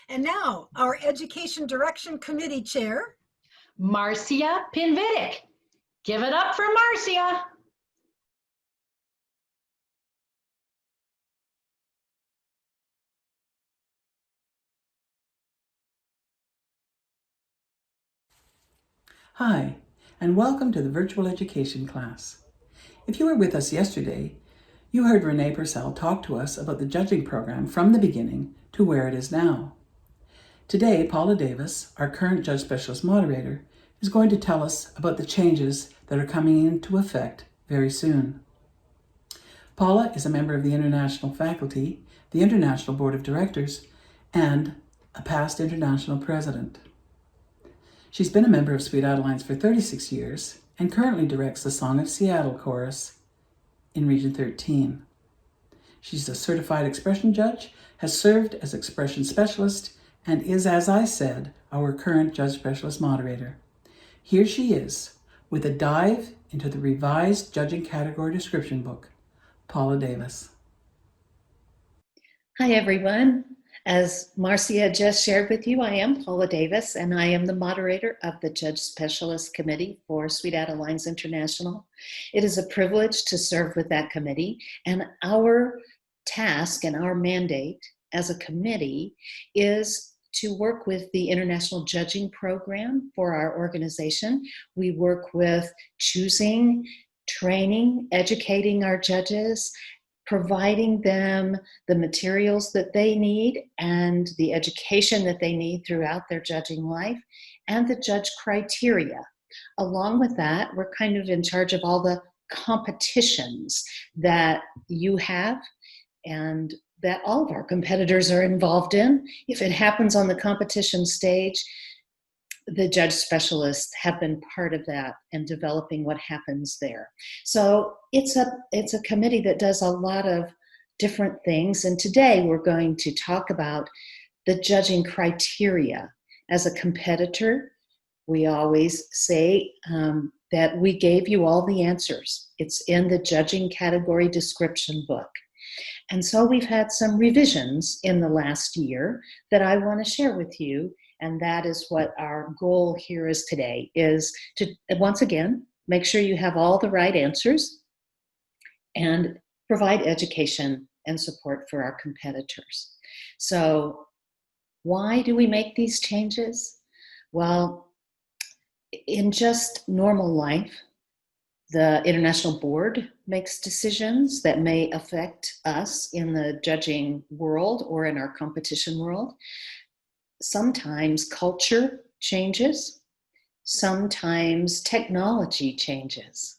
And now, our Education Direction Committee Chair, Marcia Pinvidic. Give it up for Marcia. Hi, and welcome to the virtual education class. If you were with us yesterday, you heard Renee Purcell talk to us about the judging program from the beginning to where it is now. Today, Paula Davis, our current Judge Specialist Moderator, is going to tell us about the changes that are coming into effect very soon. Paula is a member of the International Faculty, the International Board of Directors, and a past international president. She's been a member of Sweet Adelines for 36 years and currently directs the Song of Seattle Chorus in Region 13. She's a certified expression judge, has served as expression specialist, and is, as I said, our current Judge Specialist Moderator. Here she is with a dive into the revised judging category description book. Paula Davis. Hi, everyone. As Marcia just shared with you, I am Paula Davis, and I am the moderator of the Judge Specialist Committee for Sweet Adelines International. It is a privilege to serve with that committee, and our task and our mandate as a committee is to work with the International Judging Program for our organization. We work with choosing, training, educating our judges, providing them the materials that they need and the education that they need throughout their judging life, and the judge criteria. Along with that, we're kind of in charge of all the competitions that you have and that all of our competitors are involved in. If it happens on the competition stage, the judge specialists have been part of that and developing what happens there. So it's a committee that does a lot of different things. And today we're going to talk about the judging criteria. As a competitor, we always say that we gave you all the answers. It's in the judging category description book. And so we've had some revisions in the last year that I want to share with you. And that is what our goal here is today, is to, once again, make sure you have all the right answers and provide education and support for our competitors. So why do we make these changes? Well, in just normal life, the International Board makes decisions that may affect us in the judging world or in our competition world. Sometimes culture changes, sometimes technology changes,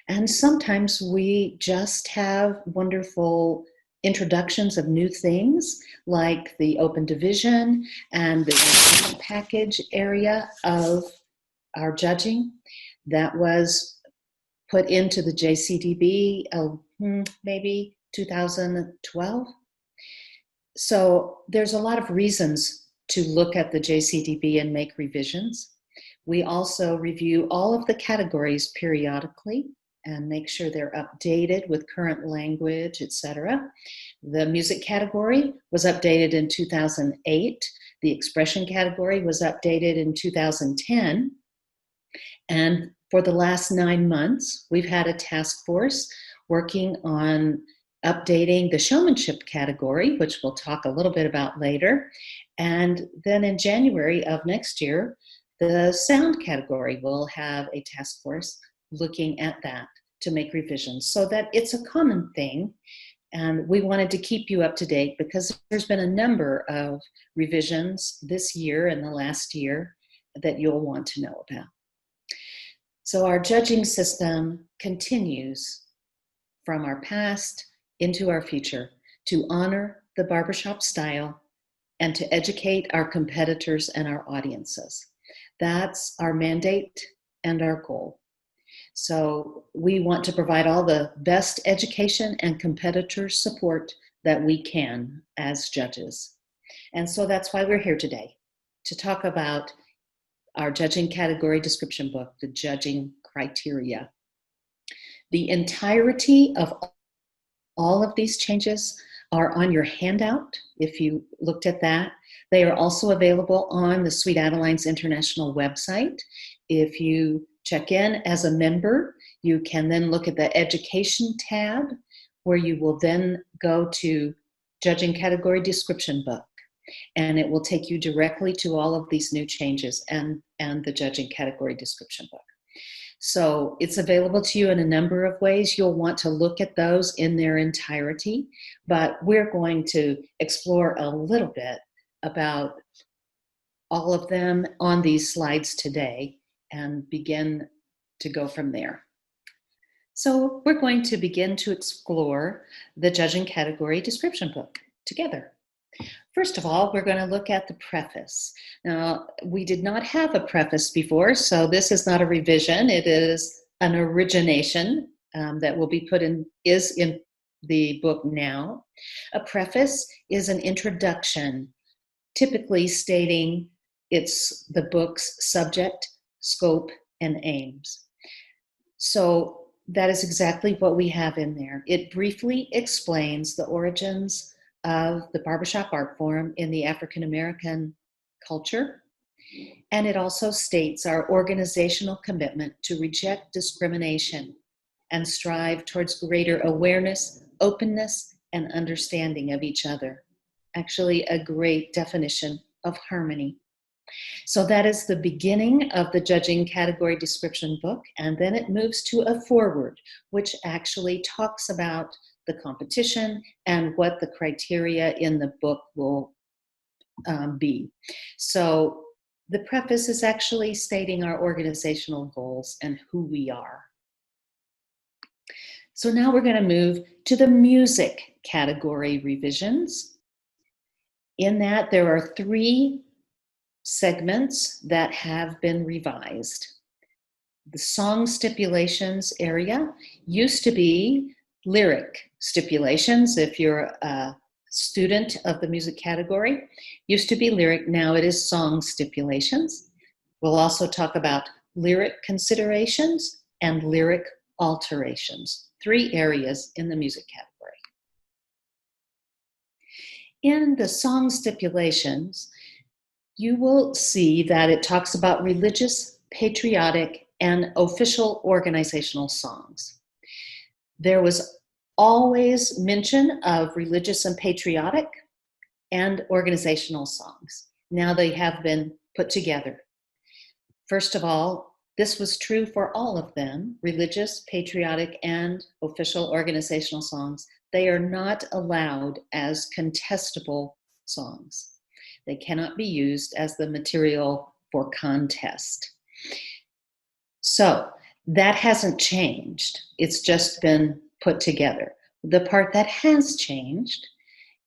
and sometimes we just have wonderful introductions of new things like the open division and the package area of our judging that was put into the JCDB maybe 2012. So there's a lot of reasons to look at the JCDB and make revisions. We also review all of the categories periodically and make sure they're updated with current language, etc. The music category was updated in 2008. The expression category was updated in 2010. And for the last 9 months, we've had a task force working on updating the showmanship category, which we'll talk a little bit about later. And then in January of next year, the sound category will have a task force looking at that to make revisions so that it's a common thing. And we wanted to keep you up to date because there's been a number of revisions this year and the last year that you'll want to know about. So our judging system continues from our past into our future to honor the barbershop style and to educate our competitors and our audiences. That's our mandate and our goal. So we want to provide all the best education and competitor support that we can as judges. And so that's why we're here today, to talk about our judging category description book, the judging criteria. The entirety of all of these changes are on your handout, if you looked at that. They are also available on the Sweet Adelines International website. If you check in as a member, you can then look at the Education tab, where you will then go to Judging Category Description Book. And it will take you directly to all of these new changes and the Judging Category Description Book. So it's available to you in a number of ways. You'll want to look at those in their entirety, but we're going to explore a little bit about all of them on these slides today and begin to go from there. So we're going to begin to explore the Judging Category Description Book together. First of all, we're going to look at the preface. Now, we did not have a preface before, so this is not a revision. It is an origination that will be is in the book now. A preface is an introduction, typically stating it's the book's subject, scope, and aims. So that is exactly what we have in there. It briefly explains the origins of the barbershop art form in the African American culture. And it also states our organizational commitment to reject discrimination and strive towards greater awareness, openness, and understanding of each other. Actually, a great definition of harmony. So that is the beginning of the Judging Category Description Book, and then it moves to a foreword, which actually talks about the competition and what the criteria in the book will be. So the preface is actually stating our organizational goals and who we are. So now we're going to move to the music category revisions. In that, there are 3 segments that have been revised. The song stipulations area used to be lyric stipulations. If you're a student of the music category, used to be lyric, now it is song stipulations. We'll also talk about lyric considerations and lyric alterations, 3 areas in the music category. In the song stipulations, you will see that it talks about religious, patriotic, and official organizational songs. There was always mention of religious and patriotic and organizational songs. Now they have been put together. First of all, this was true for all of them, religious, patriotic, and official organizational songs. They are not allowed as contestable songs. They cannot be used as the material for contest. So that hasn't changed. It's just been put together. The part that has changed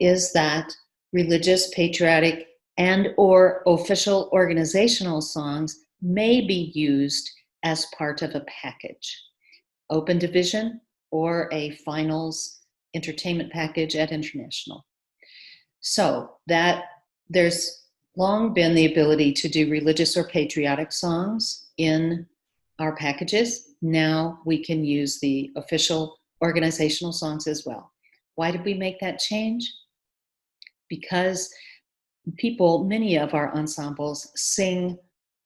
is that religious, patriotic, and or official organizational songs may be used as part of a package, open division or a finals entertainment package at international. So that there's long been the ability to do religious or patriotic songs in our packages. Now we can use the official organizational songs as well. Why did we make that change? Because many of our ensembles sing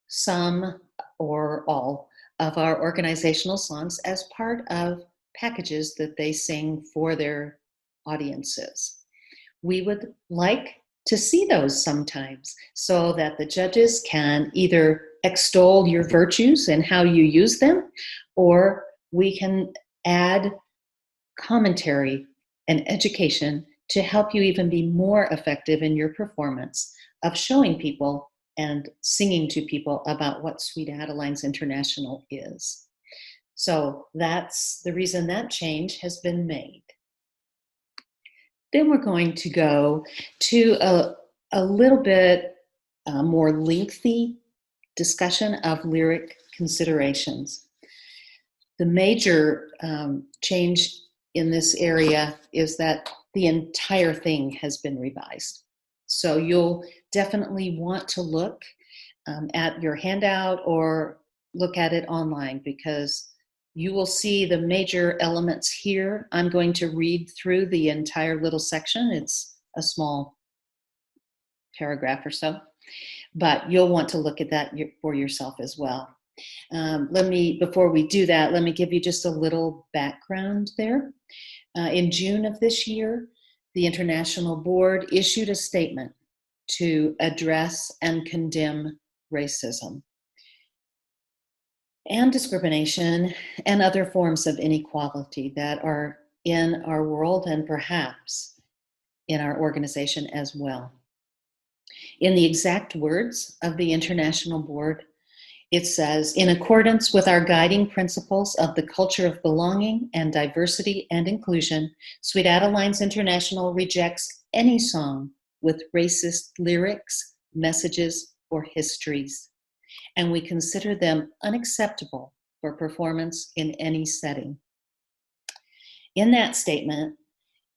some or all of our organizational songs as part of packages that they sing for their audiences. We would like to see those sometimes so that the judges can either extol your virtues and how you use them, or we can add commentary and education to help you even be more effective in your performance of showing people and singing to people about what Sweet Adelines International is. So that's the reason that change has been made. Then we're going to go to a little bit more lengthy discussion of lyric considerations. The major change in this area is that the entire thing has been revised. So you'll definitely want to look at your handout or look at it online, because You will see the major elements here. I'm going to read through the entire little section. It's a small paragraph or so, but you'll want to look at that for yourself as well. Before we do that, let me give you just a little background there. In June of this year, the International Board issued a statement to address and condemn racism and discrimination and other forms of inequality that are in our world and perhaps in our organization as well. In the exact words of the International Board, it says, in accordance with our guiding principles of the culture of belonging and diversity and inclusion, Sweet Adelines International rejects any song with racist lyrics, messages, or histories, and we consider them unacceptable for performance in any setting. In that statement,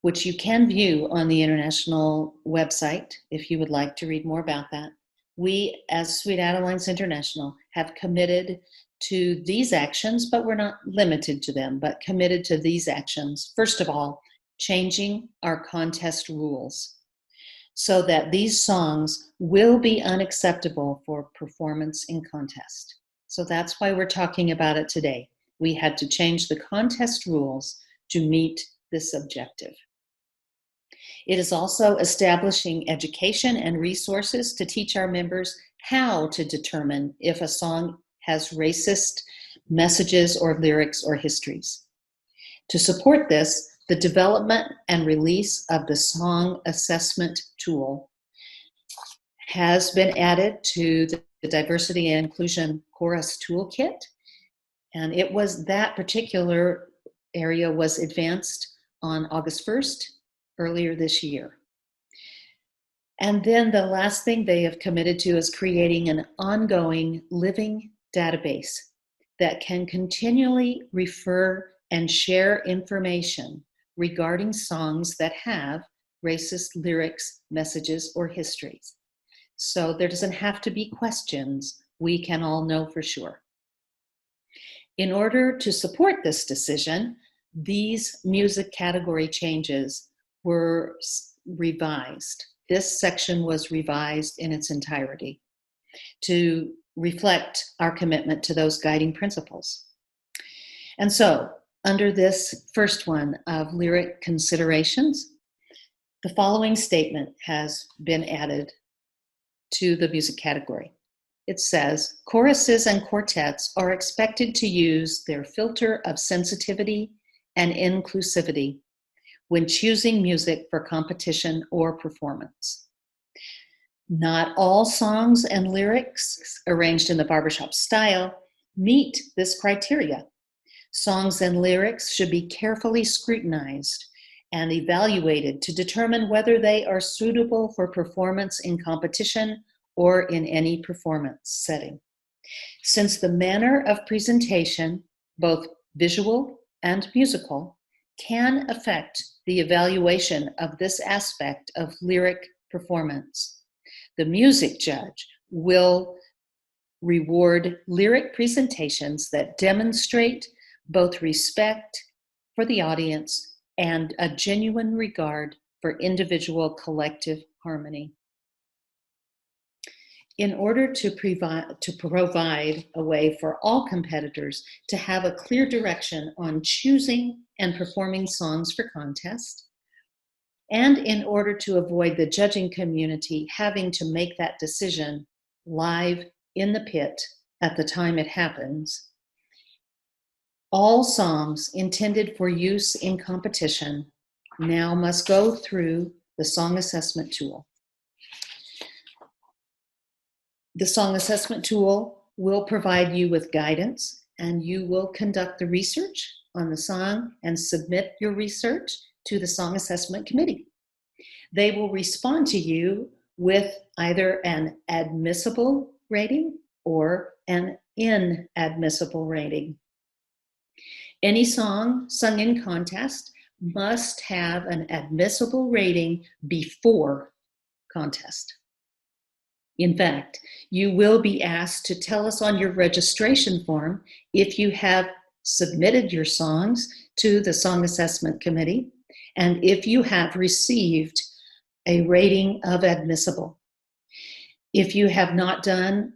which you can view on the International website if you would like to read more about that, we, as Sweet Adelines International, have committed to these actions, but we're not limited to them, but committed to these actions. First of all, changing our contest rules so that these songs will be unacceptable for performance in contest. So that's why we're talking about it today. We had to change the contest rules to meet this objective. It is also establishing education and resources to teach our members how to determine if a song has racist messages or lyrics or histories. To support this, the development and release of the song assessment tool has been added to the Diversity and Inclusion Chorus Toolkit, and it was that particular area was advanced on August 1st, earlier this year. And then the last thing they have committed to is creating an ongoing living database that can continually refer and share information regarding songs that have racist lyrics, messages, or histories. So there doesn't have to be questions. We can all know for sure. In order to support this decision, these music category changes were revised. This section was revised in its entirety to reflect our commitment to those guiding principles. And so, under this first one of lyric considerations, the following statement has been added to the music category. It says, choruses and quartets are expected to use their filter of sensitivity and inclusivity when choosing music for competition or performance. Not all songs and lyrics arranged in the barbershop style meet this criteria. Songs and lyrics should be carefully scrutinized and evaluated to determine whether they are suitable for performance in competition or in any performance setting. Since the manner of presentation, both visual and musical, can affect the evaluation of this aspect of lyric performance, the music judge will reward lyric presentations that demonstrate both respect for the audience and a genuine regard for individual collective harmony. In order to provide a way for all competitors to have a clear direction on choosing and performing songs for contest, and in order to avoid the judging community having to make that decision live in the pit at the time it happens, all songs intended for use in competition now must go through the song assessment tool. The song assessment tool will provide you with guidance, and you will conduct the research on the song and submit your research to the Song Assessment Committee. They will respond to you with either an admissible rating or an inadmissible rating. Any song sung in contest must have an admissible rating before contest. In fact, you will be asked to tell us on your registration form if you have submitted your songs to the Song Assessment Committee, and if you have received a rating of admissible. If you have not done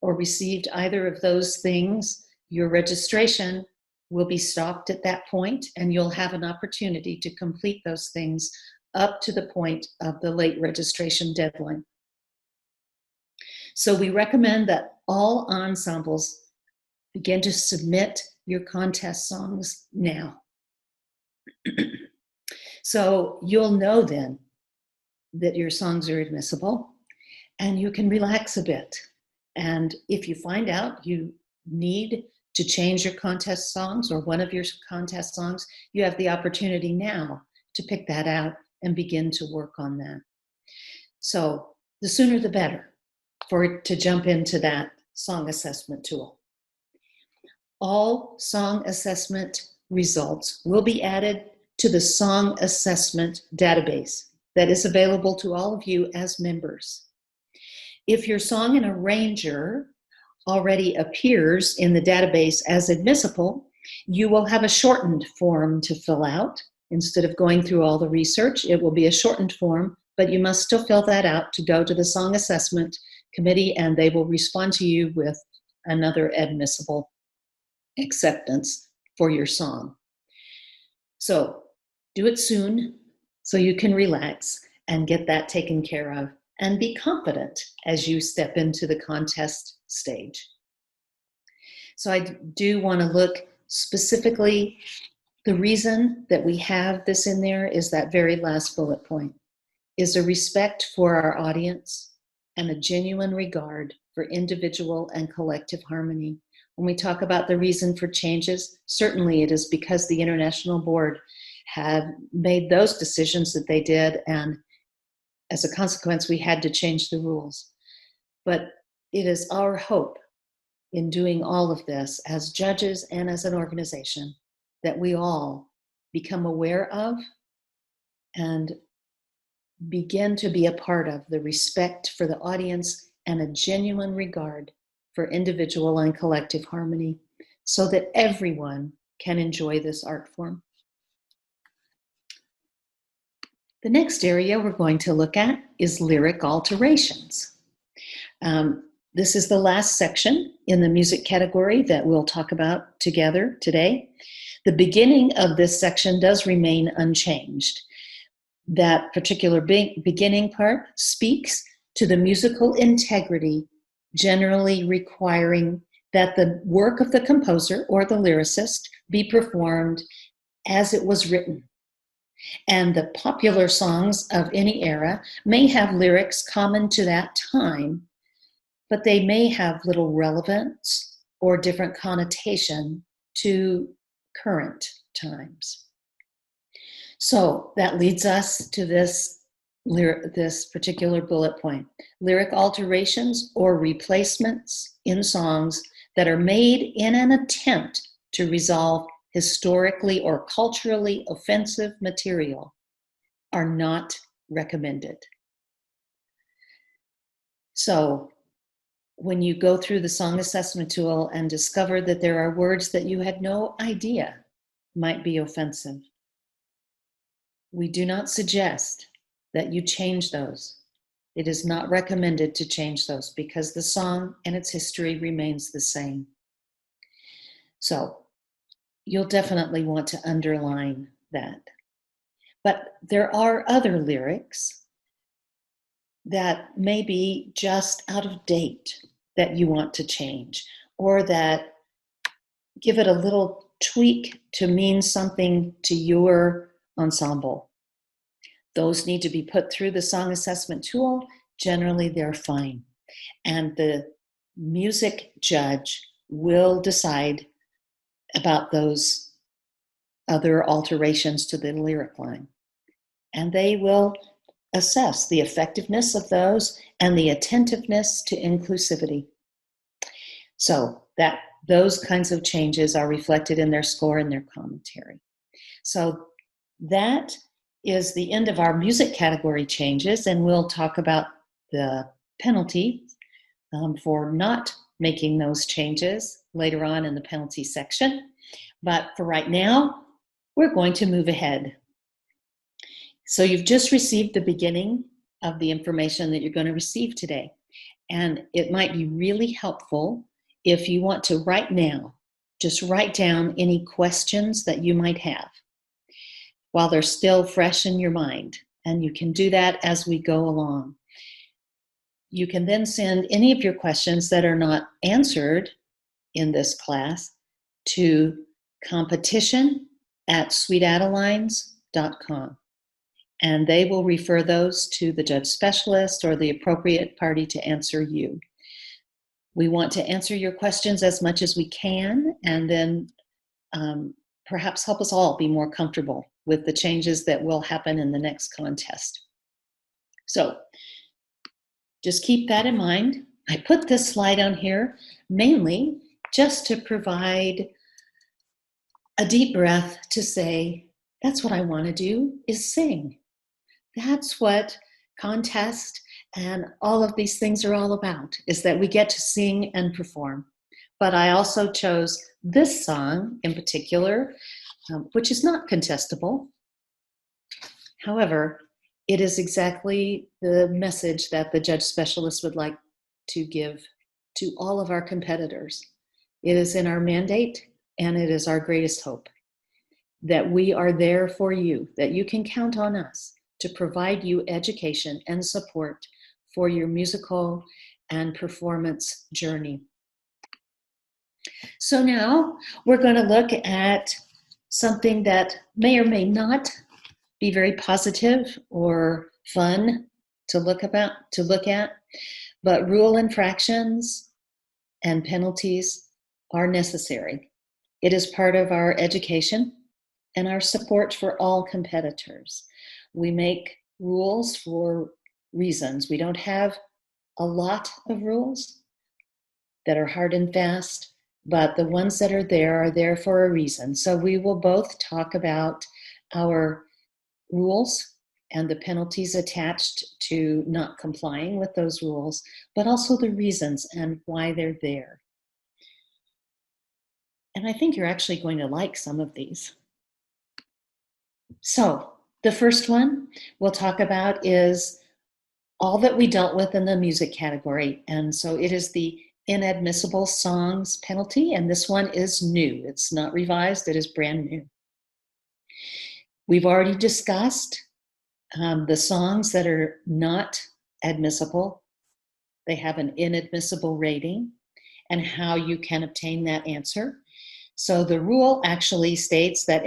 or received either of those things, your registration will be stopped at that point, and you'll have an opportunity to complete those things up to the point of the late registration deadline. So we recommend that all ensembles begin to submit your contest songs now. So you'll know then that your songs are admissible, and you can relax a bit. And if you find out you need to change your contest songs or one of your contest songs, you have the opportunity now to pick that out and begin to work on that. So the sooner the better for it to jump into that song assessment tool. All song assessment results will be added to the song assessment database that is available to all of you as members. If your song and arranger already appears in the database as admissible, you will have a shortened form to fill out. Instead of going through all the research, it will be a shortened form, but you must still fill that out to go to the Song Assessment Committee, and they will respond to you with another admissible acceptance for your song. So do it soon so you can relax and get that taken care of and be confident as you step into the contest stage. So I do want to look specifically, the reason that we have this in there is that very last bullet point, is a respect for our audience and a genuine regard for individual and collective harmony. When we talk about the reason for changes, certainly it is because the International Board had made those decisions that they did, and as a consequence, we had to change the rules. But it is our hope in doing all of this as judges and as an organization that we all become aware of and begin to be a part of the respect for the audience and a genuine regard for individual and collective harmony so that everyone can enjoy this art form. The next area we're going to look at is lyric alterations. This is the last section in the music category that we'll talk about together today. The beginning of this section does remain unchanged. That particular beginning part speaks to the musical integrity, generally requiring that the work of the composer or the lyricist be performed as it was written. And the popular songs of any era may have lyrics common to that time, but they may have little relevance or different connotation to current times. So that leads us to this particular bullet point. Lyric alterations or replacements in songs that are made in an attempt to resolve historically or culturally offensive material are not recommended. So when you go through the song assessment tool and discover that there are words that you had no idea might be offensive, we do not suggest that you change those. It is not recommended to change those because the song and its history remains the same. So you'll definitely want to underline that. But there are other lyrics that may be just out of date that you want to change, or that give it a little tweak to mean something to your ensemble. Those need to be put through the song assessment tool. Generally, they're fine. And the music judge will decide about those other alterations to the lyric line. And they will assess the effectiveness of those and the attentiveness to inclusivity. So that those kinds of changes are reflected in their score and their commentary. So that is the end of our music category changes, and we'll talk about the penalty for not making those changes later on in the penalty section. But for right now, we're going to move ahead. So you've just received the beginning of the information that you're going to receive today. And it might be really helpful if you want to right now, just write down any questions that you might have while they're still fresh in your mind. And you can do that as we go along. You can then send any of your questions that are not answered in this class to competition@sweetadelines.com. And they will refer those to the judge specialist or the appropriate party to answer you. We want to answer your questions as much as we can, and then perhaps help us all be more comfortable with the changes that will happen in the next contest. So just keep that in mind. I put this slide on here mainly just to provide a deep breath to say, that's what I want to do, is sing. That's what contest and all of these things are all about, is that we get to sing and perform. But I also chose this song in particular, which is not contestable. However, it is exactly the message that the judge specialist would like to give to all of our competitors. It is in our mandate, and it is our greatest hope that we are there for you, that you can count on us to provide you education and support for your musical and performance journey. So now we're going to look at something that may or may not be very positive or fun to look at, but rule infractions and penalties are necessary. It is part of our education and our support for all competitors. We make rules for reasons. We don't have a lot of rules that are hard and fast, but the ones that are there for a reason. So we will both talk about our rules and the penalties attached to not complying with those rules, but also the reasons and why they're there. And I think you're actually going to like some of these. So the first one we'll talk about is all that we dealt with in the music category. And so it is the inadmissible songs penalty, and this one is new. It's not revised, it is brand new. We've already discussed the songs that are not admissible. They have an inadmissible rating, and how you can obtain that answer. So the rule actually states that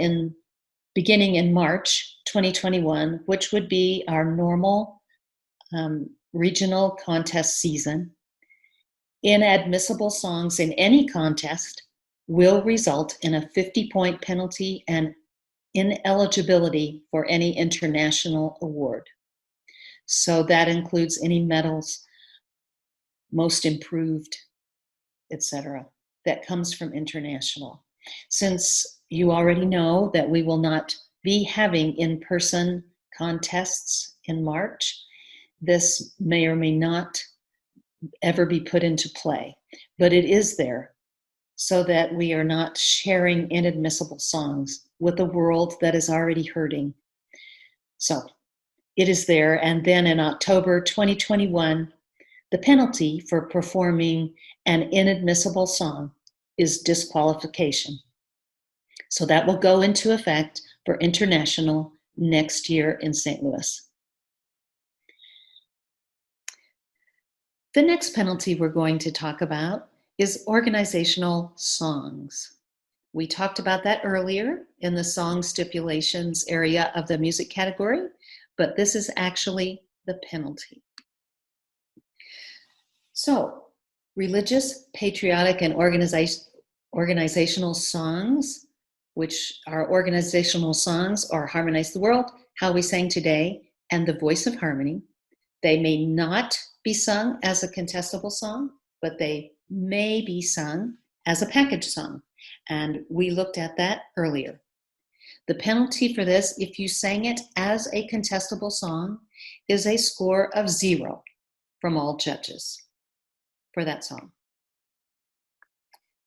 beginning in March 2021, which would be our normal regional contest season, inadmissible songs in any contest will result in a 50-point penalty and ineligibility for any international award. So that includes any medals, most improved, etc., that comes from international. Since you already know that we will not be having in-person contests in March, this may or may not ever be put into play, but it is there so that we are not sharing inadmissible songs with a world that is already hurting. So it is there. And then in October 2021, the penalty for performing an inadmissible song is disqualification. So that will go into effect for international next year in St. Louis. The next penalty we're going to talk about is organizational songs. We talked about that earlier in the song stipulations area of the music category, but this is actually the penalty. So, religious, patriotic, and organizational songs, which are organizational songs, or Harmonize the World, How We Sang Today, and The Voice of Harmony. They may not be sung as a contestable song, but they may be sung as a package song. And we looked at that earlier. The penalty for this, if you sang it as a contestable song, is a score of 0 from all judges for that song.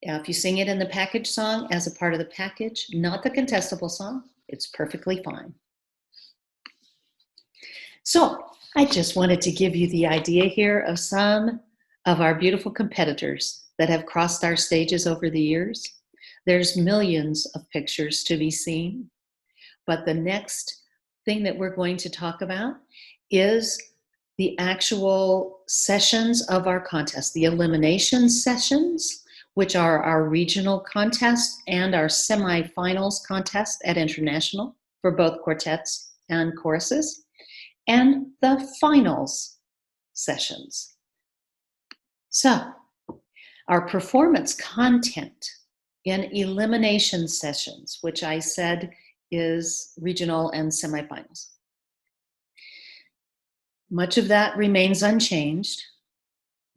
If you sing it in the package song as a part of the package, not the contestable song, it's perfectly fine. So I just wanted to give you the idea here of some of our beautiful competitors that have crossed our stages over the years. There's millions of pictures to be seen, but the next thing that we're going to talk about is the actual sessions of our contest, the elimination sessions, which are our regional contest and our semifinals contest at International for both quartets and choruses, and the finals sessions. So, our performance content in elimination sessions, which I said is regional and semifinals. Much of that remains unchanged,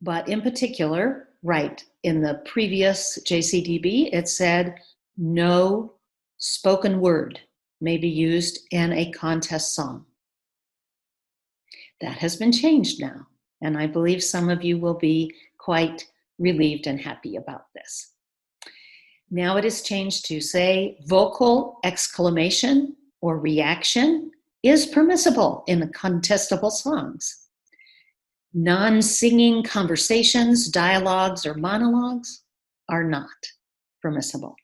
but in particular, right, in the previous JCDB, it said no spoken word may be used in a contest song. That has been changed now, and I believe some of you will be quite relieved and happy about this. Now it is changed to say vocal exclamation or reaction is permissible in the contestable songs. Non-singing conversations, dialogues, or monologues are not permissible.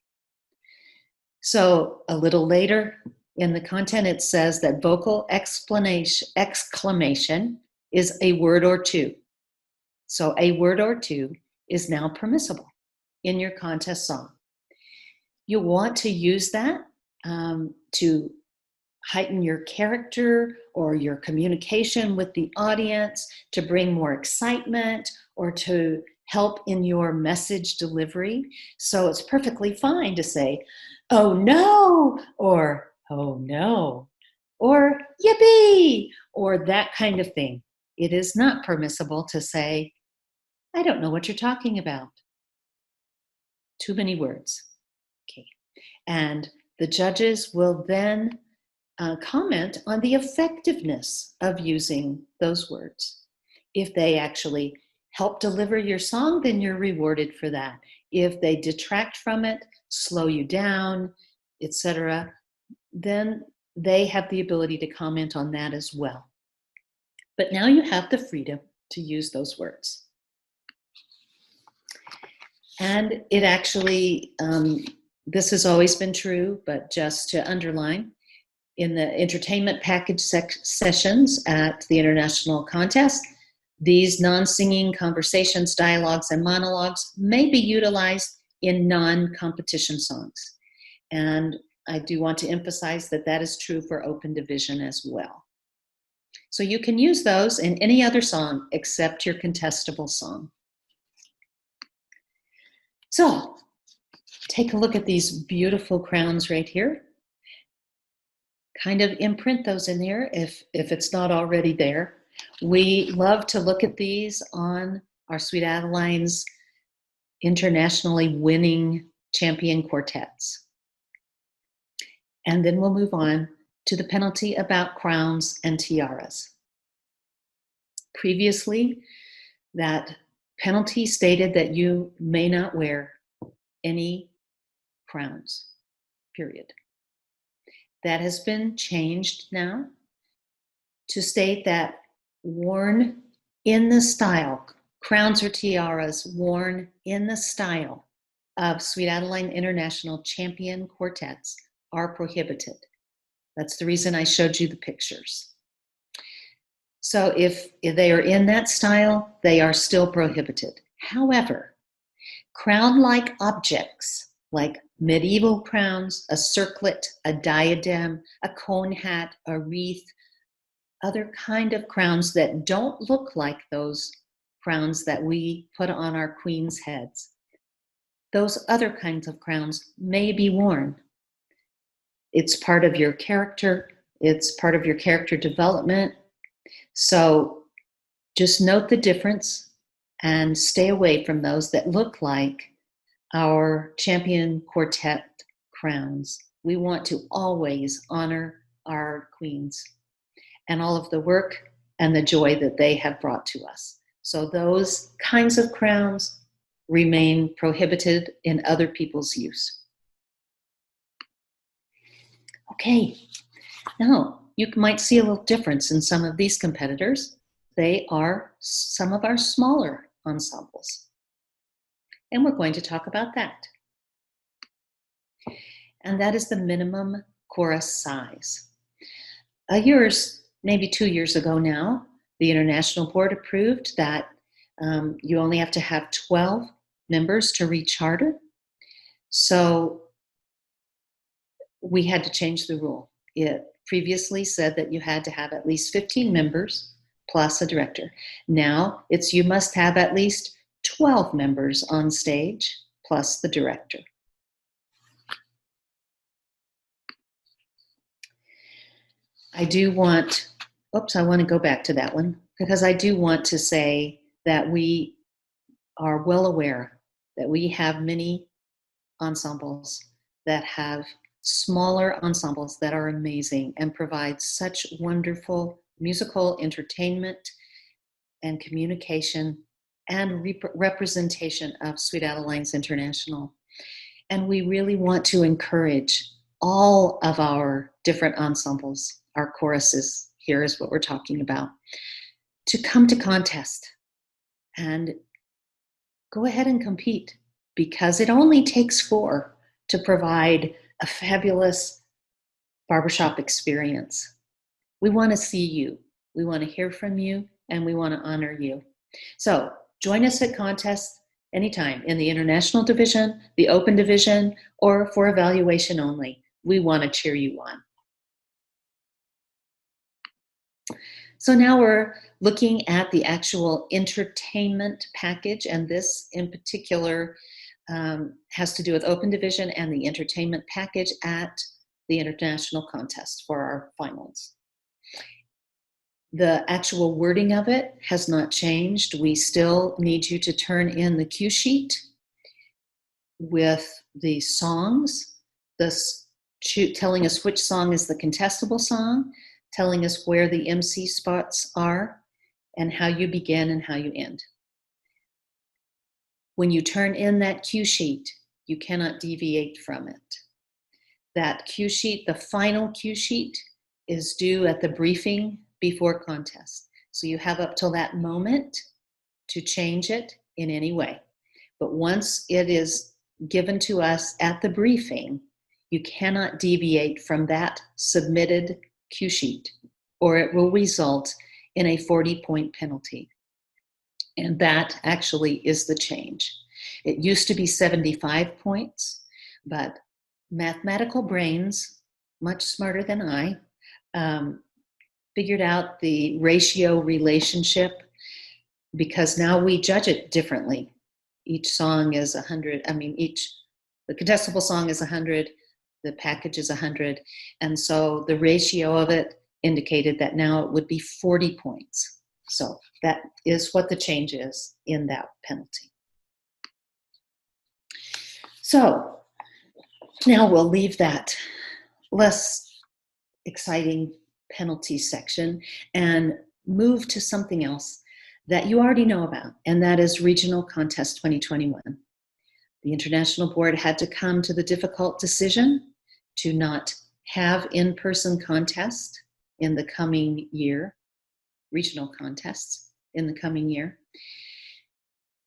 So a little later in the content, it says that vocal exclamation is a word or two. So a word or two is now permissible in your contest song. You want to use that to heighten your character or your communication with the audience, to bring more excitement, or to help in your message delivery. So it's perfectly fine to say, oh no, or oh no, or yippee, or that kind of thing. It is not permissible to say, I don't know what you're talking about. Too many words. Okay. And the judges will then comment on the effectiveness of using those words. If they actually help deliver your song, then you're rewarded for that. If they detract from it, slow you down, etc., then they have the ability to comment on that as well. But now you have the freedom to use those words. And it actually, this has always been true, but just to underline, in the entertainment package sessions at the International Contest, these non-singing conversations, dialogues, and monologues may be utilized in non-competition songs. And I do want to emphasize that that is true for open division as well. So you can use those in any other song except your contestable song. So take a look at these beautiful crowns right here. Kind of imprint those in here if it's not already there. We love to look at these on our Sweet Adeline's internationally winning champion quartets. And then we'll move on to the penalty about crowns and tiaras. Previously, that penalty stated that you may not wear any crowns, period. That has been changed now to state that worn in the style, crowns or tiaras worn in the style of Sweet Adeline International champion quartets are prohibited. That's the reason I showed you the pictures. So if they are in that style, they are still prohibited. However, crown-like objects like medieval crowns, a circlet, a diadem, a cone hat, a wreath, other kind of crowns that don't look like those crowns that we put on our queen's heads. Those other kinds of crowns may be worn. It's part of your character. It's part of your character development. So just note the difference and stay away from those that look like our champion quartet crowns. We want to always honor our queens and all of the work and the joy that they have brought to us. So those kinds of crowns remain prohibited in other people's use. Okay, now you might see a little difference in some of these competitors. They are some of our smaller ensembles. And we're going to talk about that. And that is the minimum chorus size. Maybe 2 years ago now, the International Board approved that you only have to have 12 members to reach charter. So we had to change the rule. It previously said that you had to have at least 15 members plus a director. Now it's you must have at least 12 members on stage plus the director. I want to go back to that one because I do want to say that we are well aware that we have many ensembles that have smaller ensembles that are amazing and provide such wonderful musical entertainment and communication and representation of Sweet Adelines International. And we really want to encourage all of our different ensembles, our choruses, here is what we're talking about, to come to contest and go ahead and compete, because it only takes 4 to provide a fabulous barbershop experience. We want to see you, we want to hear from you, and we want to honor you. So join us at contests anytime in the international division, the open division, or for evaluation only. We want to cheer you on. So now we're looking at the actual entertainment package, and this in particular has to do with open division and the entertainment package at the international contest for our finals. The actual wording of it has not changed. We still need you to turn in the cue sheet with the songs, telling us which song is the contestable song, telling us where the MC spots are, and how you begin and how you end. When you turn in that cue sheet, you cannot deviate from it. That cue sheet, the final cue sheet, is due at the briefing before contest. So you have up till that moment to change it in any way. But once it is given to us at the briefing, you cannot deviate from that submitted cue sheet, or it will result in a 40-point penalty. And that actually is the change. It used to be 75 points, but mathematical brains, much smarter than I, figured out the ratio relationship, because now we judge it differently. Each song is 100, the contestable song is 100, the package is 100, and so the ratio of it indicated that now it would be 40 points. So that is what the change is in that penalty. So now we'll leave that less exciting penalty section and move to something else that you already know about, and that is Regional Contest 2021. The International Board had to come to the difficult decision to not have in-person contest in the coming year, regional contests in the coming year.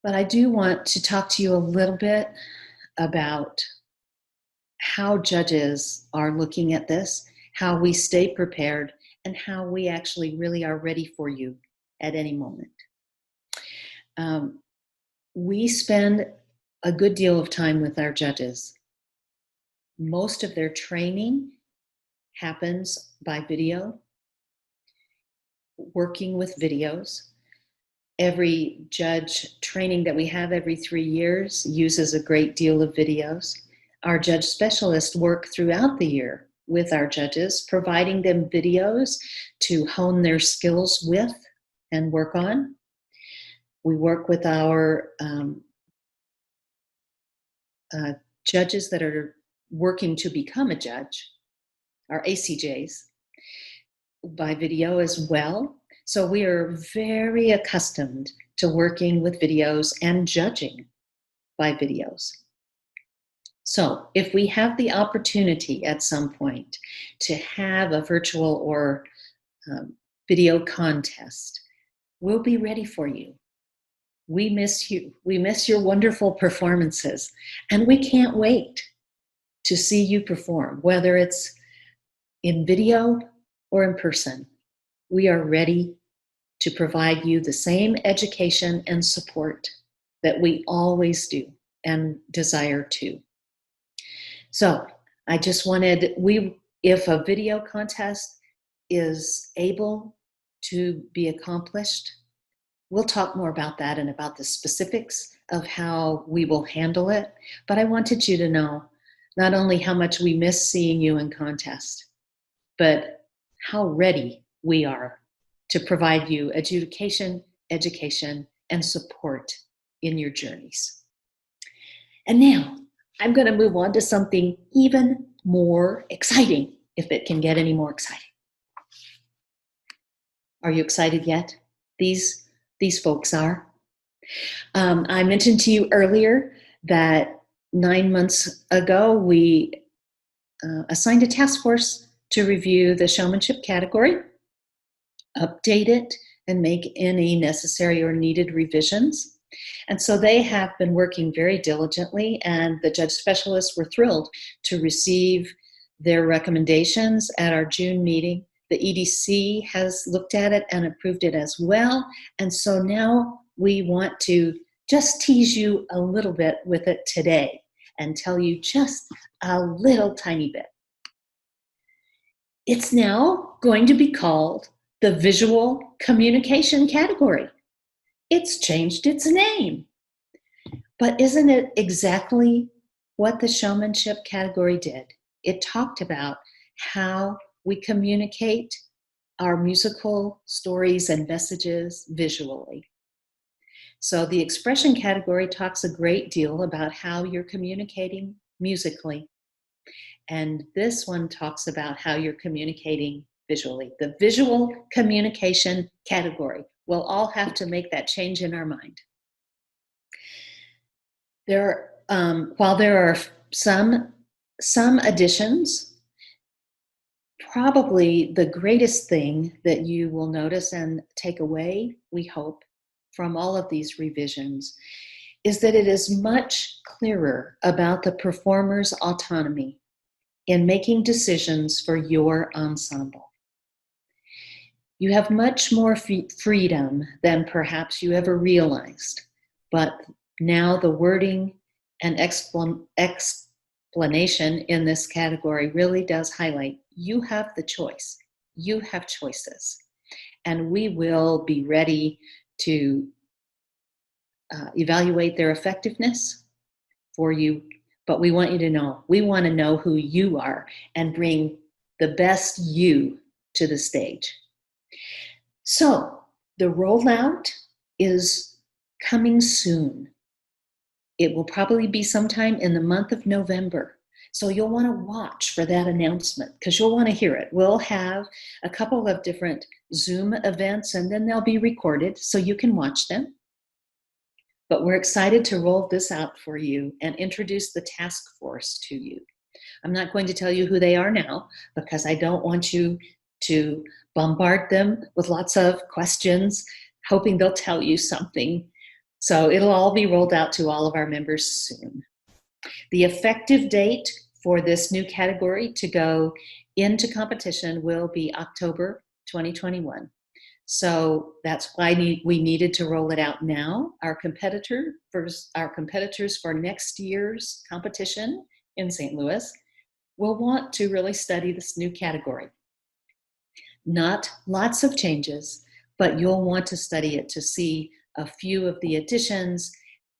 But I do want to talk to you a little bit about how judges are looking at this, how we stay prepared, and how we actually really are ready for you at any moment. We spend a good deal of time with our judges. Most of their training happens by video, working with videos. Every judge training that we have every 3 years uses a great deal of videos. Our judge specialists work throughout the year with our judges, providing them videos to hone their skills with and work on. We work with our judges that are working to become a judge, our ACJs, by video as well. So we are very accustomed to working with videos and judging by videos. So if we have the opportunity at some point to have a virtual or video contest, we'll be ready for you. We miss you. We miss your wonderful performances, and we can't wait to see you perform, whether it's in video or in person. We are ready to provide you the same education and support that we always do and desire to. So I just wanted, if a video contest is able to be accomplished, we'll talk more about that and about the specifics of how we will handle it. But I wanted you to know not only how much we miss seeing you in contest, but how ready we are to provide you adjudication, education, and support in your journeys. And now I'm going to move on to something even more exciting, if it can get any more exciting. Are you excited yet? These folks are. I mentioned to you earlier that 9 months ago, we assigned a task force to review the showmanship category, update it, and make any necessary or needed revisions. And so they have been working very diligently, and the judge specialists were thrilled to receive their recommendations at our June meeting. The EDC has looked at it and approved it as well. And so now we want to just tease you a little bit with it today and tell you just a little tiny bit. It's now going to be called the visual communication category. It's changed its name. But isn't it exactly what the showmanship category did? It talked about how we communicate our musical stories and messages visually. So the expression category talks a great deal about how you're communicating musically. And this one talks about how you're communicating visually. The visual communication category. We'll all have to make that change in our mind. While there are some additions, probably the greatest thing that you will notice and take away, we hope, from all of these revisions is that it is much clearer about the performer's autonomy in making decisions for your ensemble. You have much more freedom than perhaps you ever realized, but now the wording and explanation in this category really does highlight you have the choice. You have choices. And we will be ready to evaluate their effectiveness for you. But we want you to know, we want to know who you are and bring the best you to the stage. So the rollout is coming soon. It will probably be sometime in the month of November. So you'll want to watch for that announcement because you'll want to hear it. We'll have a couple of different Zoom events and then they'll be recorded so you can watch them. But we're excited to roll this out for you and introduce the task force to you. I'm not going to tell you who they are now because I don't want you to bombard them with lots of questions, hoping they'll tell you something. So it'll all be rolled out to all of our members soon. The effective date for this new category to go into competition will be October 2021. So that's why we needed to roll it out now. Our competitors for next year's competition in St. Louis will want to really study this new category. Not lots of changes, but you'll want to study it to see a few of the additions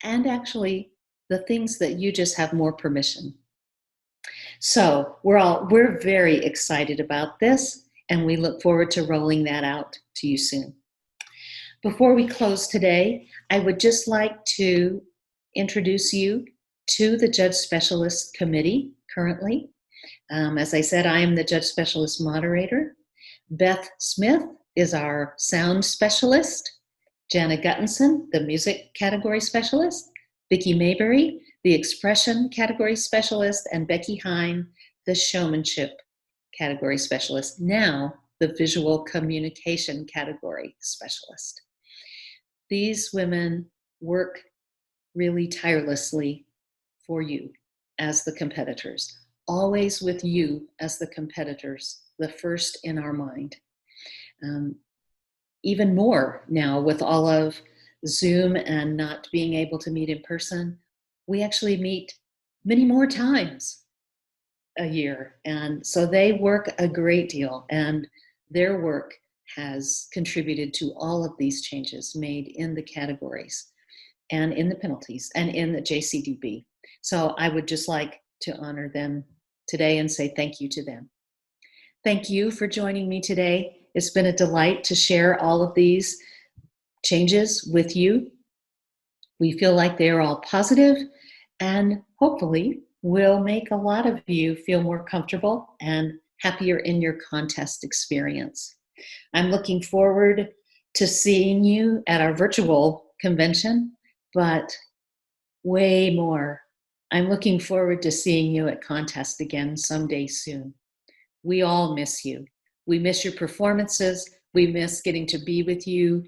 and actually the things that you just have more permission. So we're very excited about this and we look forward to rolling that out to you soon. Before we close today, I would just like to introduce you to the Judge Specialist Committee currently. As I said, I am the Judge Specialist Moderator. Beth Smith is our Sound Specialist. Jana Guttinson, the Music Category Specialist. Vicki Mayberry, the expression category specialist, and Becky Hine, the showmanship category specialist, now the visual communication category specialist. These women work really tirelessly for you as the competitors, always with you as the competitors, the first in our mind. Even more now with all of Zoom and not being able to meet in person, we actually meet many more times a year. And so they work a great deal, and their work has contributed to all of these changes made in the categories and in the penalties and in the JCDB. So I would just like to honor them today and say thank you to them. Thank you for joining me today. It's been a delight to share all of these changes with you. We feel like they're all positive, and hopefully will make a lot of you feel more comfortable and happier in your contest experience. I'm looking forward to seeing you at our virtual convention, but way more, I'm looking forward to seeing you at contest again someday soon. We all miss you. We miss your performances. We miss getting to be with you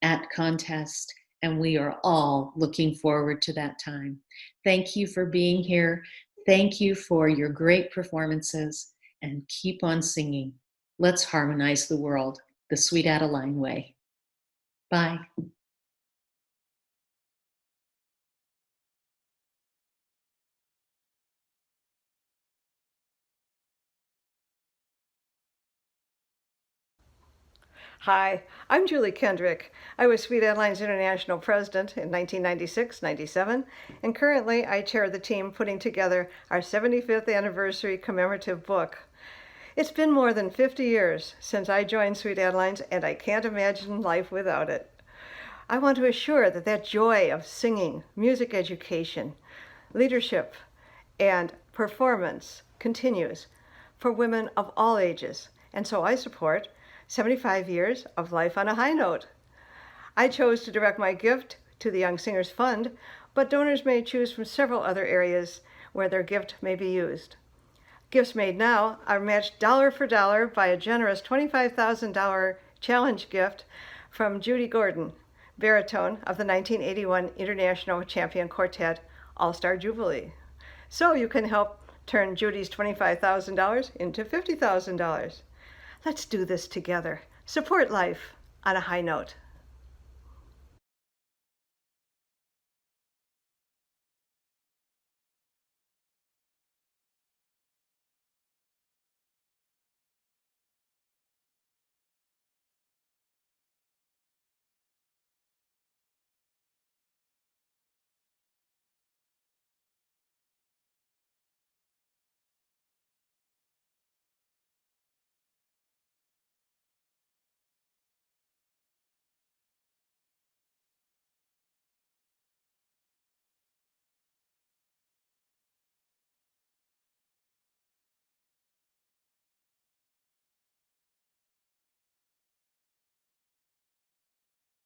at contest, and we are all looking forward to that time. Thank you for being here. Thank you for your great performances, and keep on singing. Let's harmonize the world the Sweet Adeline way. Bye. Hi, I'm Julie Kendrick. I was Sweet Adeline's International President in 1996-97, and currently I chair the team putting together our 75th anniversary commemorative book. It's been more than 50 years since I joined Sweet Adelines, and I can't imagine life without it. I want to assure that that joy of singing, music education, leadership, and performance continues for women of all ages, and so I support 75 years of life on a high note. I chose to direct my gift to the Young Singers Fund, but donors may choose from several other areas where their gift may be used. Gifts made now are matched dollar for dollar by a generous $25,000 challenge gift from Judy Gordon, baritone of the 1981 International Champion Quartet All-Star Jubilee. So you can help turn Judy's $25,000 into $50,000. Let's do this together. Support life on a high note.